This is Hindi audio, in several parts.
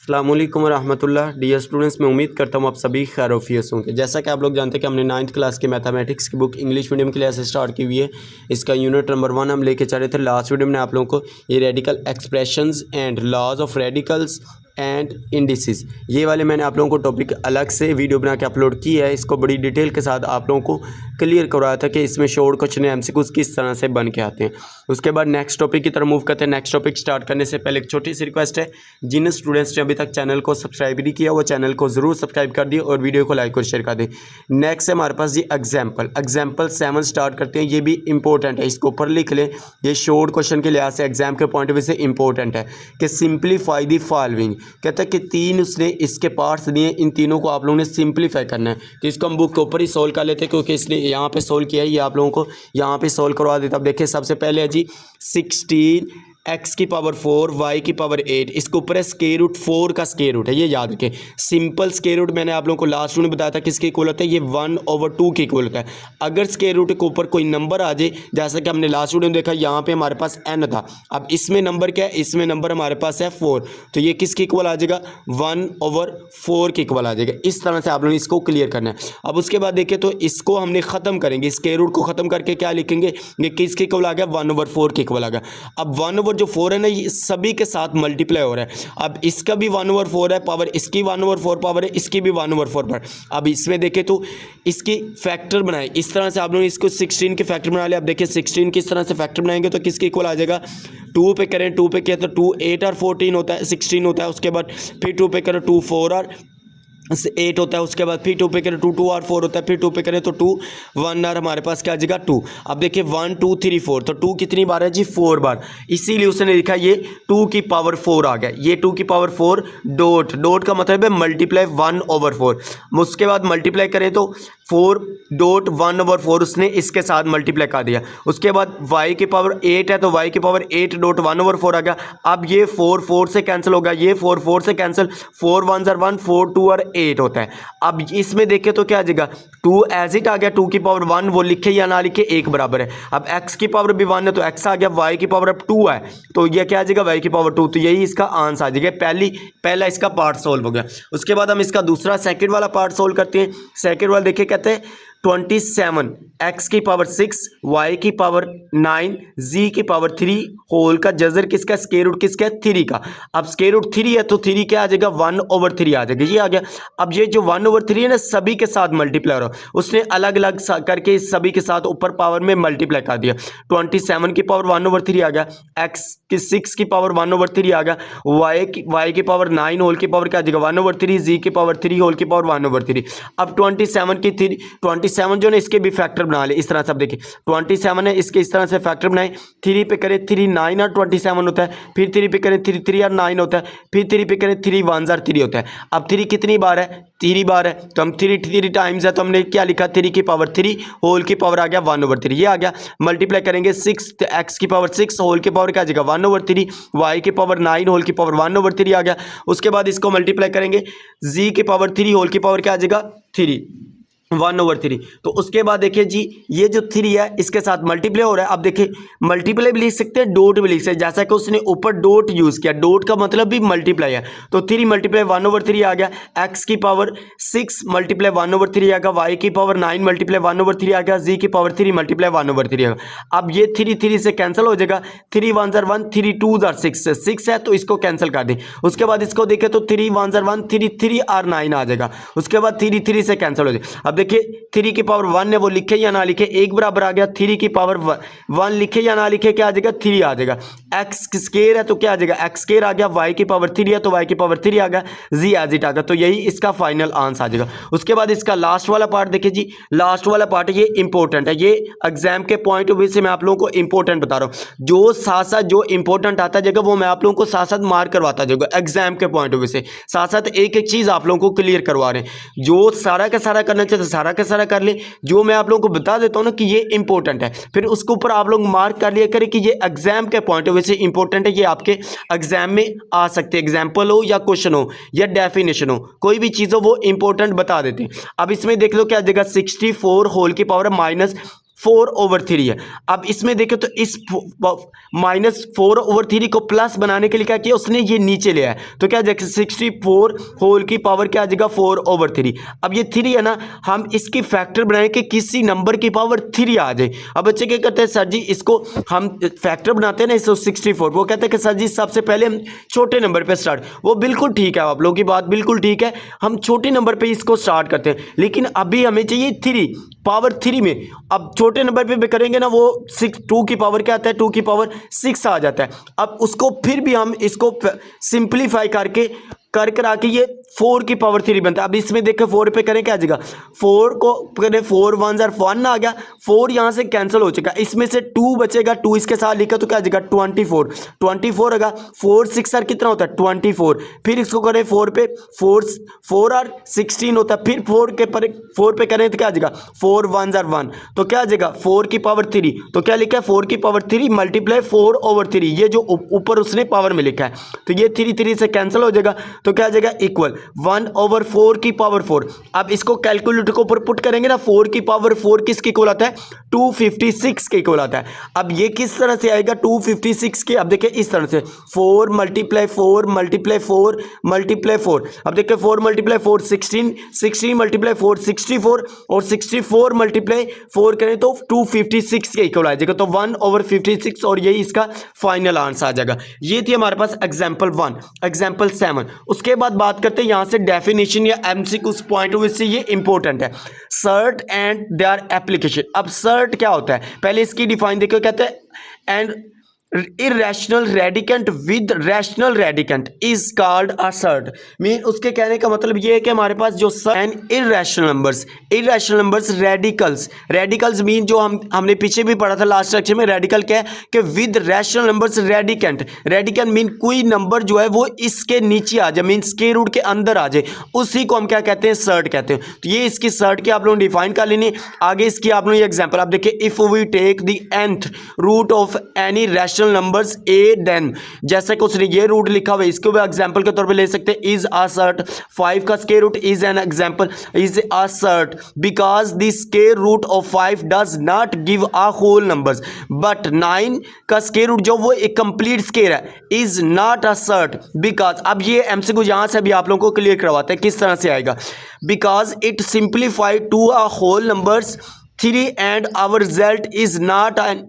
अस्सलामुअलैकुम रहमतुल्लाह। डियर स्टूडेंट्स, मैं उम्मीद करता हूँ आप सभी खैरियत होंगे। जैसा कि आप लोग जानते हैं कि हमने 9th क्लास के मैथमेटिक्स की बुक इंग्लिश मीडियम के लिए ऐसे स्टार्ट की हुई है। इसका यूनिट नंबर 1 हम लेके चल रहे थे। लास्ट वीडियो में आप लोगों को ये radical expressions and laws of radicals and indices, ये वाले मैंने आप लोगों को टॉपिक अलग से वीडियो बना के अपलोड की है। इसको बड़ी डिटेल के साथ आप लोगों को क्लियर करवाया था कि इसमें शॉर्ट क्वेश्चन एमसीक्यूज किस तरह से बन के आते हैं। उसके बाद नेक्स्ट टॉपिक की तरफ मूव करते हैं। नेक्स्ट टॉपिक स्टार्ट करने से पहले एक छोटी सी रिक्वेस्ट है, जिन स्टूडेंट्स ने अभी तक चैनल को सब्सक्राइब नहीं किया वो चैनल को ज़रूर सब्सक्राइब कर दिए और वीडियो को लाइक और शेयर कर दें। नेक्स्ट है हमारे पास ये एग्जाम्पल 7 स्टार्ट करते हैं। ये भी इंपॉर्टेंट है, इसको ऊपर लिख लें। ये शॉर्ट क्वेश्चन के लिहाज से एग्जाम के पॉइंट ऑफ व्यू से इंपॉर्टेंट है कि सिंप्लीफाई दी फॉलोइंग। कहता है कि 3 उसने इसके पार्ट्स दिए, इन तीनों को आप लोगों ने सिंप्लीफाई करना है। तो इसको हम बुक के ऊपर ही सोल्व कर लेते हैं क्योंकि इसने यहाँ पे सोल्व किया है। ये आप लोगों को यहाँ पे सोल्व करवा देता। अब देखिए सबसे पहले है जी 16 x की पावर 4 y की पावर 8, इसके ऊपर है स्क्वायर रूट 4 का स्क्वायर रूट है। ये याद रखें, सिंपल स्क्वायर रूट मैंने आप लोगों को लास्ट में बताया था किसके इक्वल होता है, ये 1/2 के इक्वल होता है। अगर स्क्वायर रूट के ऊपर कोई नंबर आ जाए, जैसा कि हमने लास्ट वीडियो में देखा, यहाँ पे हमारे पास n था। अब इसमें नंबर क्या है, इसमें नंबर हमारे पास है 4, तो ये किसके इक्वल आ जाएगा, 1/4 के इक्वल आ जाएगा। इस तरह से आप लोगों ने इसको क्लियर करना है। अब उसके बाद देखिए तो इसको हमने ख़त्म करेंगे, स्क्वायर रूट को ख़त्म करके क्या लिखेंगे, ये किसके इक्वल आ गया, 1/4 के इक्वल आ गया। अब 1/4 है ना, ये सभी के साथ मल्टीप्लाई हो रहा है। अब इसका भी 1/4 है पावर, इसकी 1/4 पावर है, इसकी भी 1/4 पावर। अब इसमें देखें तो इसकी फैक्टर बनाए, इस तरह से आप लोग इसको 16 के फैक्टर बना लिया। अब देखिए 16 किस तरह से फैक्टर बनाएंगे तो किसके इक्वल आ जाएगा, 2 पे करें, 2 पे किया तो 2 8 और 14 होता है, 16 होता है। उसके बाद फिर 2 पे करें 2 4 और 8 होता है। उसके बाद फिर 2 पे करें 2 2 और 4 होता है। फिर 2 पे करें तो 2 1 और हमारे पास क्या आ जाएगा 2। अब देखिए 1 2 3 4, तो 2 कितनी बार है जी, 4 बार। इसीलिए उसने लिखा ये 2 की पावर 4 आ गया। ये 2 की पावर 4 डॉट का मतलब है मल्टीप्लाई 1/4। उसके बाद मल्टीप्लाई करें तो 4.1/4 उसने इसके साथ मल्टीप्लाई कर दिया। उसके बाद y की पावर 8 है तो y की पावर 8.1/4 आ गया। अब ये 4 4 से कैंसिल होगा, ये 4 4 से कैंसिल, 4 1 1 4 2 और 8 होता है। अब इसमें देखें तो क्या आ जाएगा, 2 एज इट आ गया, 2 की पावर 1 वो लिखे या ना लिखे एक बराबर है। अब x की पावर भी 1 है तो x आ गया, y की पावर अब 2 है तो ये क्या आ जाएगा, y की पावर 2, तो यही इसका आंसर आ जाएगा। पहला इसका पार्ट सोल्व हो गया। उसके बाद हम इसका दूसरा सेकंड वाला पार्ट सोल्व करते हैं। सेकंड वाला देखिए कहते हैं 27 x की पावर 6 y की पावर 9 z की पावर 3 होल का जजर किसका, स्क्वायर रूट किसका है, 3 का। अब स्क्वायर रूट 3 है तो 3 क्या आ जाएगा, 1/3 आ जाएगा। ये आ गया। अब ये जो 1/3 है ना, सभी के साथ मल्टीप्लाई हो रहा है, उसने अलग अलग करके सभी के साथ ऊपर पावर में मल्टीप्लाई कर दिया। 27 की पावर 1/3 आ गया, x की 6 की पावर 1/3 आ गया, y की पावर 9 होल की पावर क्या आ जाएगा 1/3, z की पावर 3 होल की पावर 1/3। अब 27 जो है इसके भी फैक्टर बना ले इस तरह से। अब देखिए 27 है, इसके इस तरह से फैक्टर बनाए। 3 पे करें 3 9 और 27 होता है, फिर 3 पे करें 3 3 और 9 होता है, फिर 3 पे करें 3 1 और 3 होता है। अब 3 कितनी बार है, 3 बार है, तो हम 3 टाइम्स है तो हमने क्या लिखा, 3 की पावर 3 होल की पावर आ गया 1/3। ये आ गया। मल्टीप्लाई करेंगे 6 तो x की पावर 6 होल की पावर क्या आ जाएगा 1/3, y की पावर 9 होल की पावर 1/3 आ गया। उसके बाद इसको मल्टीप्लाई करेंगे, z की पावर 3 होल की पावर क्या आ जाएगा 3, 1/3। तो उसके बाद देखिए जी ये जो 3 है इसके साथ मल्टीप्लाई हो रहा है। अब देखिए मल्टीप्लाई भी लिख सकते हैं, डॉट भी लिख सकते हैं, जैसा कि उसने ऊपर डॉट यूज़ किया, डॉट का मतलब भी मल्टीप्लाई है। तो 3 मल्टीप्लाई 1/3 आ गया, x की पावर 6 मल्टीप्लाई 1/3 आ गया, y की पावर 9 मल्टीप्लाई 1/3 आ गया, z की पावर 3 मल्टीप्लाई 1/3 आ गया। अब ये 3 से कैंसिल हो जाएगा, 3 1 1 3 2 6 है तो इसको कैंसिल कर दें। उसके बाद इसको देखें तो 3 1 1 3 और 9 आ जाएगा। उसके बाद 3 से कैंसिल हो जाएगा। अब देखिए 3 की पावर 1 है वो लिखे या ना लिखे एक बराबर आ गया, 3 की पावर 1 लिखे या ना लिखे क्या आ जाएगा 3 आ जाएगा। x स्क्वायर है तो क्या आ जाएगा x स्क्वायर आ गया, y की पावर 3 है तो y की पावर 3 आ गया, z एज इट आ गया। तो यही इसका फाइनल आंसर आ जाएगा। उसके बाद इसका लास्ट वाला पार्ट देखिए जी, लास्ट वाला पार्ट ये इंपॉर्टेंट है, ये एग्जाम के पॉइंट ऑफ व्यू से मैं आप लोगों को इंपॉर्टेंट बता रहा हूँ। जो साथ साथ जो इंपॉर्टेंट आता जाएगा वो मैं आप लोगों को साथ साथ मार्क करवाता जाएगा एग्जाम के पॉइंट ऑफ व्यू से। साथ साथ एक एक चीज़ आप लोगों को क्लियर करवा रहे हैं। जो सारा का सारा करना चाहिए सारा का सारा कर ले, जो मैं आप लोगों को बता देता हूं ना कि ये इंपॉर्टेंट है, फिर उसके ऊपर आप लोग मार्क कर लिया करें कि ये एग्जाम के पॉइंट ऑफ व्यू से इंपॉर्टेंट है, ये आपके एग्जाम में आ सकते हैं। एग्जाम्पल हो या क्वेश्चन हो या डेफिनेशन हो, कोई भी चीज़ हो वो इंपॉर्टेंट बता देते हैं। अब इसमें देख लो क्या जगह 64 होल की पावर 4/3 है। अब इसमें देखें तो इस -4/3 को प्लस बनाने के लिए क्या किया उसने, ये नीचे ले आया, तो क्या 64 होल की पावर क्या आ जाएगा 4/3। अब ये 3 है ना, हम इसकी फैक्टर बनाए कि किसी नंबर की पावर 3 आ जाए। अब बच्चे क्या करते हैं, सर जी इसको हम फैक्टर बनाते हैं ना 164, वो कहते हैं कि सर जी सबसे पहले हम छोटे नंबर पे स्टार्ट। वो बिल्कुल ठीक है, आप लोगों की बात बिल्कुल ठीक है, हम छोटे नंबर पे इसको स्टार्ट करते हैं, लेकिन अभी हमें चाहिए 3 पावर 3 में। अब छोटे नंबर पे भी करेंगे ना, वो 2 की पावर क्या आता है, 2 की पावर 6 आ जाता है। अब उसको फिर भी हम इसको सिंप्लीफाई करके करा के ये 4 की पावर 3 बनता है। अब इसमें देखो 4 पे करें क्या आ जाएगा, 4 को करें 4 1 1 आ गया, 4 यहाँ से कैंसिल हो चुका, इसमें से 2 बचेगा, 2 इसके साथ लिखा तो क्या आ जाएगा 24 होगा। 4 6 आर कितना होता है 24, फिर इसको करें 4 पे 4 आर 16 होता है, फिर 4 पे करें तो क्या आ जाएगा 4 1 1, तो क्या आ जाएगा 4 की पावर 3, तो क्या लिखा है 4 की पावर 3 मल्टीप्लाई 4/3, ये जो ऊपर उसने पावर में लिखा है, तो ये 3 से कैंसिल हो जाएगा, तो क्या आ जाएगा इक्वल 1/4 की पावर 4। अब इसको कैलकुलेटर को ऊपर पुट करेंगे ना, 4 की पावर 4 किसके इक्वल आता है 256 के इक्वल आता है। अब ये किस तरह से आएगा 256 के, अब देखिए इस तरह से 4 × 4 × 4 × 4, अब देखिए 4 × 4 16, 16 × 4 64, और 64 × 4 करें तो 256 के इक्वल आ जाएगा, तो 1/56, और यही इसका फाइनल आंसर आ जाएगा। ये थी हमारे पास एग्जाम्पल 1। एग्जाम्पल 7, उसके बाद बात करते हैं यहाँ से डेफिनेशन या एमसीक्यू पॉइंट ऑफ व्यू से ये इंपॉर्टेंट है, सर्ट एंड देयर एप्लीकेशन। अब सर्ट क्या होता है, पहले इसकी डिफाइन देखो, कहते हैं and irrational radicant with rational radicant is called a surd. Mean उसके कहने का मतलब ये है कि हमारे पास जो and irrational numbers radicals mean जो हमने पीछे भी पढ़ा था लास्ट लेक्चर में, रेडिकल क्या है कि with rational numbers radicand mean कोई नंबर जो है वो इसके नीचे आ जाए, मीन स्क्वायर रूट के अंदर आ जाए, उसी को हम क्या कहते हैं सर्ट कहते हैं। तो ये इसकी सर्ट की आप लोगों ने डिफाइन कर लेनी। आगे इसकी आप लोग ये एग्जांपल आप देखिए, if we take the nth root of any rational numbers a then, जैसे कि उसने ये रूट लिखा हुआ है, इसको भी एग्जांपल के तौर पे ले सकते हैं, इज अ सर्ट। 5 का square root is an example, is a surd because the square root of 5 does not give a whole numbers, but 9 का स्क्वायर रूट जो वो एक कंप्लीट स्क्वायर है, is not a surd because. अब ये एमसीक्यू यहां से भी आप लोगों को क्लियर करवाते हैं किस तरह से आएगा, because it simplified to a whole numbers 3 and our result is not an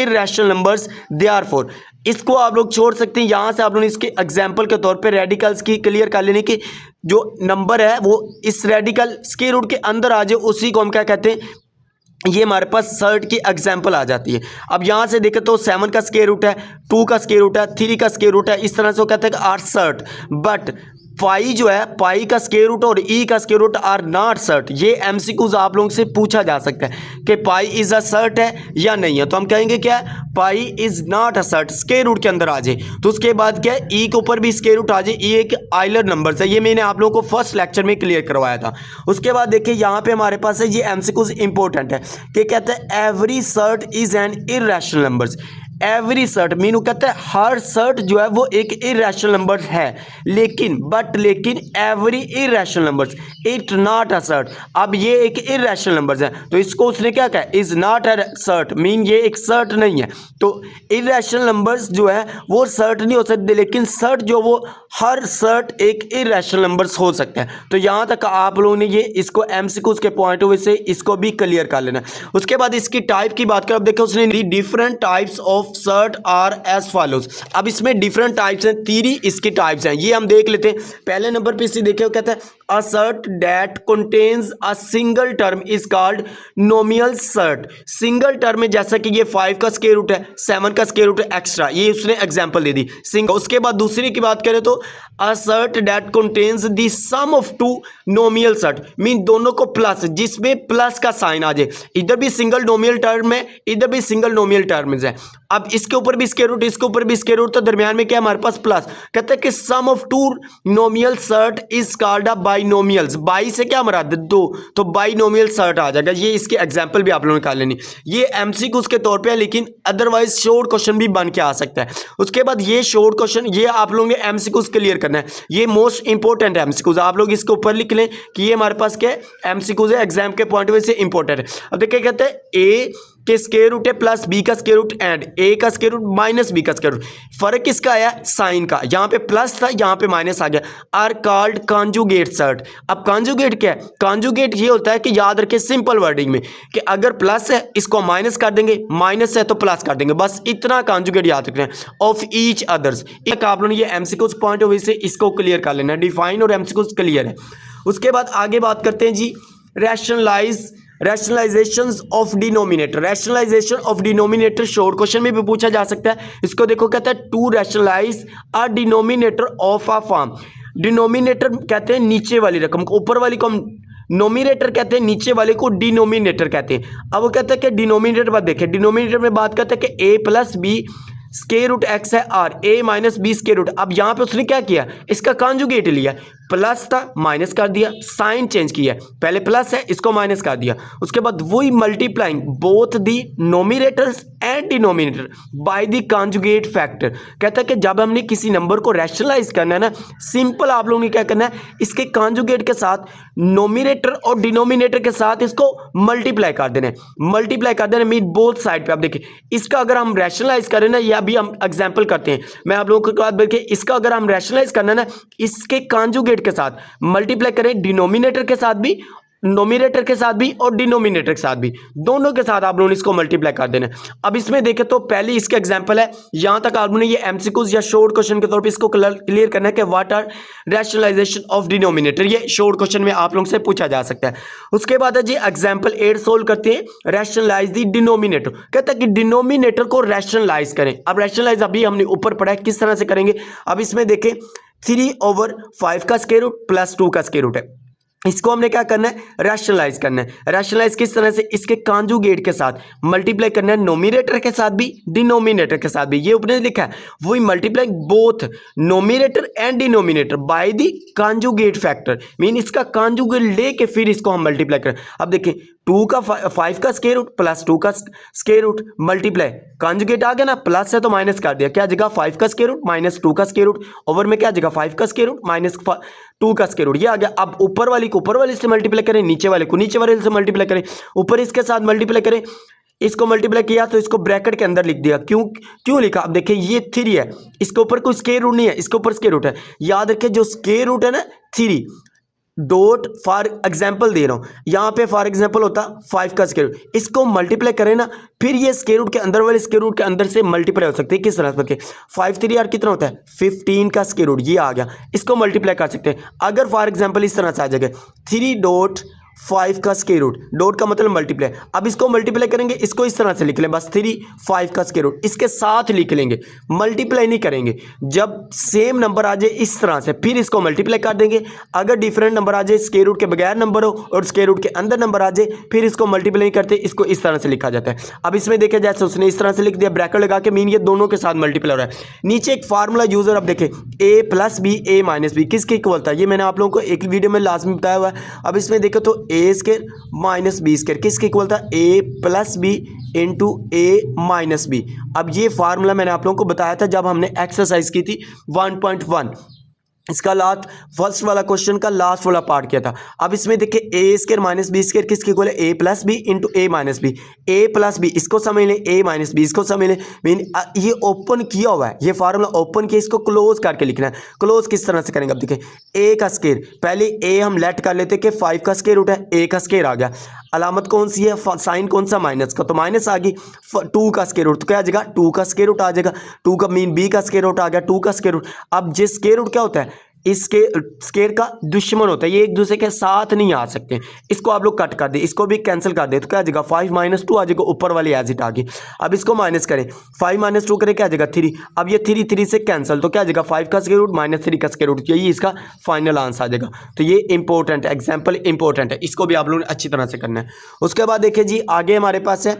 irrational numbers, therefore इसको आप लोग छोड़ सकते हैं। यहाँ से आप लोग इसके एग्जाम्पल के तौर पे रेडिकल्स की क्लियर कर लेने की, जो नंबर है वो इस रेडिकल स्क्वायर रूट के अंदर आ जाए, उसी को हम क्या कहते हैं, ये हमारे पास सर्ट की एग्जाम्पल आ जाती है। अब यहाँ से देखें तो 7 का स्क्वायर रूट है, 2 का स्क्वायर रूट है, 3 का स्क्वायर रूट है, इस तरह से वो कहते हैं आर सर्ट, बट पाई जो है पाई का स्क्वायर रूट और ई का square root are not surd. ये एमसीक्यूज आप लोगों से पूछा जा सकता है कि पाई इज अ सर्ट है या नहीं है, तो हम कहेंगे क्या pi is not a surd, square root के अंदर आ जाए। तो उसके बाद क्या है, ई के ऊपर भी स्क्वायर रूट आ जाए, ई एक आइलर नंबर है, ये मैंने आप लोगों को फर्स्ट लेक्चर में क्लियर करवाया था। उसके बाद देखिए यहाँ पे हमारे पास है ये एमसीक्यूज इंपॉर्टेंट है कि कहते हैं every surd is an irrational numbers. Every surd mean कहते हैं हर सर्ट जो है वो एक इरेशनल नंबर है, लेकिन every irrational numbers it not a surd. अब ये एक इरेशनल नंबर्स है, तो इसको उसने क्या कहा, is not a surd, mean ये एक सर्ट नहीं है। तो इरेशनल नंबर्स जो है वो सर्ट नहीं हो सकते, लेकिन सर्ट जो वो हर सर्ट एक इरेशनल नंबर्स हो सकता है। तो यहाँ तक आप लोगों ने ये इसको एमसीक्यूज के पॉइंट ऑफ व्यू से इसको भी क्लियर कर लेना। उसके बाद इसकी टाइप की बात करें, अब देखो उसने different types of surd are as follows. अब इसमें डिफरेंट टाइप्स हैं, 3 इसकी टाइप्स हैं, ये हम देख लेते हैं। पहले नंबर पे इसे देखिए, कहता है a surd that contains a single term is called nominal surd. Single term में जैसा कि ये 5 का स्क्वायर रूट है, 7 का स्क्वायर रूट है एक्स्ट्रा, ये उसने एग्जांपल दे दी सिंगल। उसके बाद दूसरी की बात करें तो a surd that contains the sum of 2 nominal surd, mean दोनों को प्लस, जिसमें प्लस का साइन आ जाए, इधर भी सिंगल नोमिनल टर्म है, इधर भी सिंगल नोमिनल टर्म है। अब इसके ऊपर भी स्क्वायर रूट, इसके ऊपर भी स्क्वायर रूट, तो दरमियान में क्या हमारे पास प्लस। कहते हैं कि sum of 2 nominal surd is called a binomials. Bi से क्या मराद, 2, तो बाइनोमियल सर्ट आ जाएगा। ये इसके एग्जांपल भी आप लोगों ने निकाल लेनी। ये एमसीक्यूज के तौर पे है, लेकिन अदरवाइज शॉर्ट क्वेश्चन भी बन के आ सकता है। उसके बाद ये शॉर्ट क्वेश्चन, ये आप लोगों ने एमसीक्यूज क्लियर करना है, ये मोस्ट इंपॉर्टेंट है एमसीक्यूज। आप लोग इसके ऊपर लिख लें कि ये हमारे पास क्या है, एमसीक्यूज है, एग्जाम के पॉइंट ऑफ व्यू से इंपॉर्टेंट है। अब देखिए कहते हैं ए कि स्क्वायर रूट है प्लस बी का स्क्वायर रूट एंड ए का स्क्वायर रूट माइनस बी का स्क्वायर रूट। फर्क किसका आया? साइन का। यहाँ पे प्लस था, यहाँ पे माइनस आ गया। Are called conjugate surd. अब कॉन्जुगेट क्या है? कॉन्जुगेट ये होता है कि याद रखें सिंपल वर्डिंग में कि अगर प्लस है इसको माइनस कर देंगे, माइनस है तो प्लस कर देंगे, बस इतना कॉन्जुगेट याद रखना है। ऑफ ईच अदर्स, एक आप लोगों ने ये एमसीक्यूज पॉइंट ऑफ व्यू से इसको क्लियर कर लेना है। डिफाइन और एमसीक्यूज क्लियर है। उसके बाद आगे बात करते हैं जी rationalisations of denominator. Rationalisation of denominator short question में भी पूछा जा सकता है। इसको देखो, कहता है to rationalize a denominator of a form. Denominator कहते हैं नीचे वाली रकम को, ऊपर वाली को हम नोमिनेटर कहते हैं, नीचे वाले को डिनोमिनेटर कहते हैं। अब वो कहता है कि डिनोमिनेटर बात देखें, डिनोमिनेटर में बात करते हैं कि a plus b square root x है or, a minus b square root. अब यहाँ पे उसने क्या किया? इसका कॉन्जुगेट लिया, प्लस था माइनस कर दिया, साइन चेंज किया। पहले प्लस है इसको माइनस कर दिया। उसके बाद वही multiplying both the nominators and denominator by the conjugate factor. कहता है कि जब हमने किसी नंबर को रैशनलाइज करना है ना, सिंपल आप लोगों ने क्या करना है, इसके कॉन्जुगेट के साथ नोमिनेटर और डिनोमिनेटर के साथ इसको मल्टीप्लाई कर देना है। मल्टीप्लाई कर देना मीन बोथ साइड पे। आप देखिए इसका अगर हम रैशनलाइज करें ना, या भी हम एग्जाम्पल करते हैं, मैं आप लोगों को बात देखिए, इसका अगर हम रैशनलाइज करना ना, इसके कॉन्जुगेट के साथ मल्टीप्लाई करें, डिनोमिनेटर के साथ भी, नोमिनेटर के साथ भी और डिनोमिनेटर के साथ भी, दोनों के साथ आप लोगों ने इसको मल्टीप्लाई कर देना। अब इसमें देखें तो पहले इसका एग्जांपल है, यहां तक आप लोगों ने ये एमसीक्यूज या शॉर्ट क्वेश्चन के तौर पे इसको क्लियर करना है कि what are rationalization of denominator. ये शॉर्ट क्वेश्चन में आप लोगों से पूछा जा सकता है। उसके बाद है जी एग्जाम्पल 8 सोल्व करते हैं। रैशनलाइज द डिनोमिनेटर, कहता है कि डिनोमिनेटर को रैशनलाइज करें। अब रैशनलाइज अभी हमने ऊपर पढ़ा है, किस तरह से करेंगे। अब इसमें देखें 3/5 का स्क्वायर रूट प्लस 2 का स्क्वायर रूट है, इसको हमने क्या करना है? रैशनलाइज करना है। रैशनलाइज किस तरह से? इसके कॉन्जुगेट के साथ मल्टीप्लाई करना है, नोमिनेटर के साथ भी डिनोमिनेटर के साथ भी। ये ऊपर लिखा है वही multiply both nominator and denominator by the conjugate factor, mean इसका कॉन्जुगेट लेके फिर इसको हम मल्टीप्लाई करें। अब देखिए 5 का स्क्वायर रूट प्लस 2 का स्क्वायर रूट मल्टीप्लाई, कॉन्जुगेट आ गया ना, प्लस है तो माइनस कर दिया, क्या जगह 5 का स्क्वायर रूट माइनस 2 का स्क्वायर रूट, ओवर में क्या जगह 5 का स्क्वायर रूट माइनस 2 का स्क्वायर रूट, ये आ गया। अब ऊपर वाली को ऊपर वाले से मल्टीप्लाई करें, नीचे वाले को नीचे वाले से मल्टीप्लाई करें, ऊपर इसके साथ मल्टीप्लाई करें, इसको मल्टीप्लाई किया तो इसको ब्रैकेट के अंदर लिख दिया। क्यों लिखा? अब देखिए ये 3 है, इसके ऊपर कोई स्क्वायर रूट नहीं है, इसके ऊपर स्क्वायर रूट है। याद रखें जो स्क्वायर रूट है ना 3 डॉट फॉर एग्जाम्पल दे रहा हूं, यहां पे फॉर एग्जाम्पल होता 5 का स्क्वायर रूट, इसको मल्टीप्लाई करें ना, फिर ये स्क्वायर रूट के अंदर वाले स्क्वायर रूट के अंदर से मल्टीप्लाई हो सकते हैं। किस तरह से? 5 3 यार कितना होता है? 15 का स्क्वायर रूट, ये आ गया, इसको मल्टीप्लाई कर सकते हैं। अगर फॉर एग्जाम्पल इस तरह से आ जाएगा 3.5 का स्क्वायर रूट, डॉट का मतलब मल्टीप्लाई। अब इसको मल्टीप्लाई करेंगे, इसको इस तरह से लिख लें, बस 5 का स्क्वायर रूट इसके साथ लिख लेंगे, मल्टीप्लाई नहीं करेंगे। जब सेम नंबर आ जाए इस तरह से, फिर इसको मल्टीप्लाई कर देंगे। अगर डिफरेंट नंबर आ जाए, स्क्वायर रूट के बगैर नंबर हो और स्क्वायर रूट के अंदर नंबर आ जाए, फिर इसको मल्टीप्लाई नहीं करते, इसको इस तरह से लिखा जाता है। अब इसमें देखें जैसे उसने इस तरह से लिख दिया, ब्रैकेट लगा के, मीन ये दोनों के साथ मल्टीप्लाई हो रहा है। नीचे एक फार्मूला यूजर, अब देखें a plus b a minus b किसके इक्वल था, ये मैंने आप लोगों को एक वीडियो में लाजमी बताया हुआ है। अब इसमें देखो तो ए स्क्वायर माइनस बी स्क्वायर किसके इक्वल था? ए प्लस बी इंटू ए माइनस बी। अब ये फार्मूला मैंने आप लोगों को बताया था जब हमने एक्सरसाइज की थी 1.1, इसका लास्ट फर्स्ट वाला क्वेश्चन का लास्ट वाला पार्ट किया था। अब इसमें देखिए ए स्क्वायर माइनस बी स्क्वायर किसके इक्वल है? ए प्लस बी इंटू ए माइनस बी। ए प्लस बी इसको समझ लें, ए माइनस बी इसको समझ लें, मीन ये ओपन किया हुआ है, ये फार्मूला ओपन किया, इसको क्लोज करके लिखना है। क्लोज किस तरह से करेंगे? अब देखिए ए का स्क्वायर, पहले ए हम लेट कर लेते कि 5 का स्क्वायर रूट है, ए का स्क्वायर आ गया, अलामत कौन सी है? साइन कौन सा? माइनस का, तो माइनस आ गई। 2 का स्क्वायर रूट तो क्या आ जाएगा? 2 का स्क्वायर रूट आ जाएगा, 2 का मीन बी का स्क्वायर रूट आ गया, 2 का स्क्वायर रूट। अब जिस स्क्वायर रूट क्या होता है? इसके स्क्वायर का दुश्मन होता है, ये एक दूसरे के साथ नहीं आ सकते। इसको आप लोग कट कर दे, इसको भी कैंसिल कर दे, तो क्या आ जाएगा? 5 माइनस 2 आ जाएगा, ऊपर वाली एज इट आ गई। अब इसको माइनस करें, 5 माइनस 2 करें, क्या आ जाएगा? 3। अब ये 3 से कैंसिल, तो क्या आ जाएगा? 5 का स्क्वायर रूट माइनस 3 का स्क्वायर रूट, यही इसका फाइनल आंसर आ जाएगा। तो ये इंपॉर्टेंट है, एग्जाम्पल इंपॉर्टेंट है, इसको भी आप लोगों ने अच्छी तरह से करना है। उसके बाद देखिए जी आगे हमारे पास है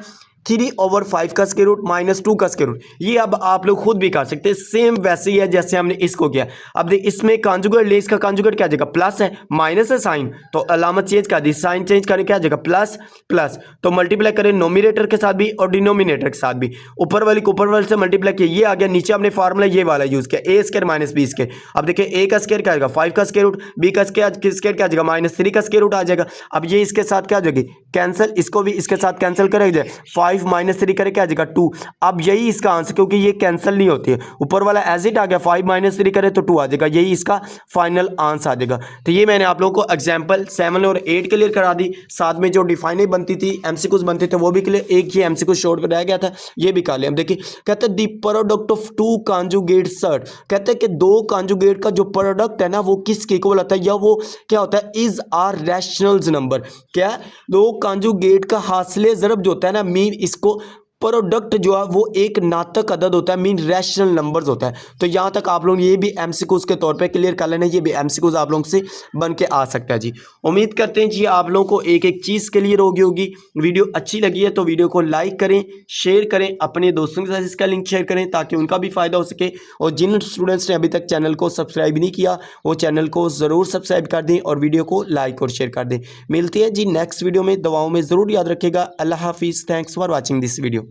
3/5 का स्क्वायर रूट माइनस 2 का स्क्वायर रूट। ये अब आप लोग खुद भी कर सकते हैं, सेम वैसे ही है जैसे हमने इसको किया। अब देख इसमें कॉन्जुगेट ले, इसका कॉन्जुगेट क्या आ जाएगा? प्लस है, माइनस है साइन, तो अलामत चेंज कर दी, साइन चेंज करें, क्या आ जाएगा? प्लस प्लस, तो मल्टीप्लाई करें नोमिनेटर के साथ भी और डिनोमिनेटर के साथ भी। ऊपर वाली को ऊपर वाले से मल्टीप्लाई किया, ये आ गया। नीचे हमने फार्मूला ये वाला यूज किया, ए स्क्वायर माइनस बी स्क्वायर। अब देखिए ए का स्क्वायर क्या आएगा? 5 का स्क्वायर रूट, बी का स्क्वायर क्या आ जाएगा? माइनस 3 का स्क्वायर रूट आ जाएगा। अब ये इसके साथ क्या आ जाएगी? कैंसिल, इसको भी इसके साथ कैंसिल करेगा, 5 माइनस 3 करे क्या आ जाएगा 2। अब यही इसका आंसर, क्योंकि ये कैंसिल नहीं होती है, ऊपर वाला एज इट आ गया, 5 माइनस 3 करे तो 2 आ जाएगा, यही इसका फाइनल आंसर आ जाएगा। तो ये मैंने आप लोगों को एग्जाम्पल 7 और 8 क्लियर करा दी, साथ में जो डिफाइने बनती थी एमसीक्यूज बनते थे वो भी क्लियर, एक ही एमसीक्यू शॉर्ट रह गया था, ये भी कर लिया। हम देखिए कहते हैं the product of two conjugate surd, कहते हैं कि दो कॉन्जुगेट का जो प्रोडक्ट है ना वो किसके इक्वल होता है, या वो क्या होता है, इज आर रैशनल्स नंबर। क्या दो कॉन्जुगेट का हासिले ज़रब जो होता है ना, मीन इसको प्रोडक्ट जो है वो एक नातक अदद होता है, मीन रैशनल नंबर्स होता है। तो यहाँ तक आप लोग ये भी एमसीक्यूज के तौर पे क्लियर कर लेना, ये भी एमसीक्यूज आप लोगों से बन के आ सकता है जी। उम्मीद करते हैं जी आप लोगों को एक एक चीज़ क्लियर होगी। वीडियो अच्छी लगी है तो वीडियो को लाइक करें, शेयर करें, अपने दोस्तों के साथ इसका लिंक शेयर करें ताकि उनका भी फ़ायदा हो सके। और जिन स्टूडेंट्स ने अभी तक चैनल को सब्सक्राइब नहीं किया वो चैनल को ज़रूर सब्सक्राइब कर दें और वीडियो को लाइक और शेयर कर दें। मिलते हैं जी नेक्स्ट वीडियो में, दवाओं में ज़रूर याद रखिएगा। अल्लाह हाफिज़, thanks for watching this video.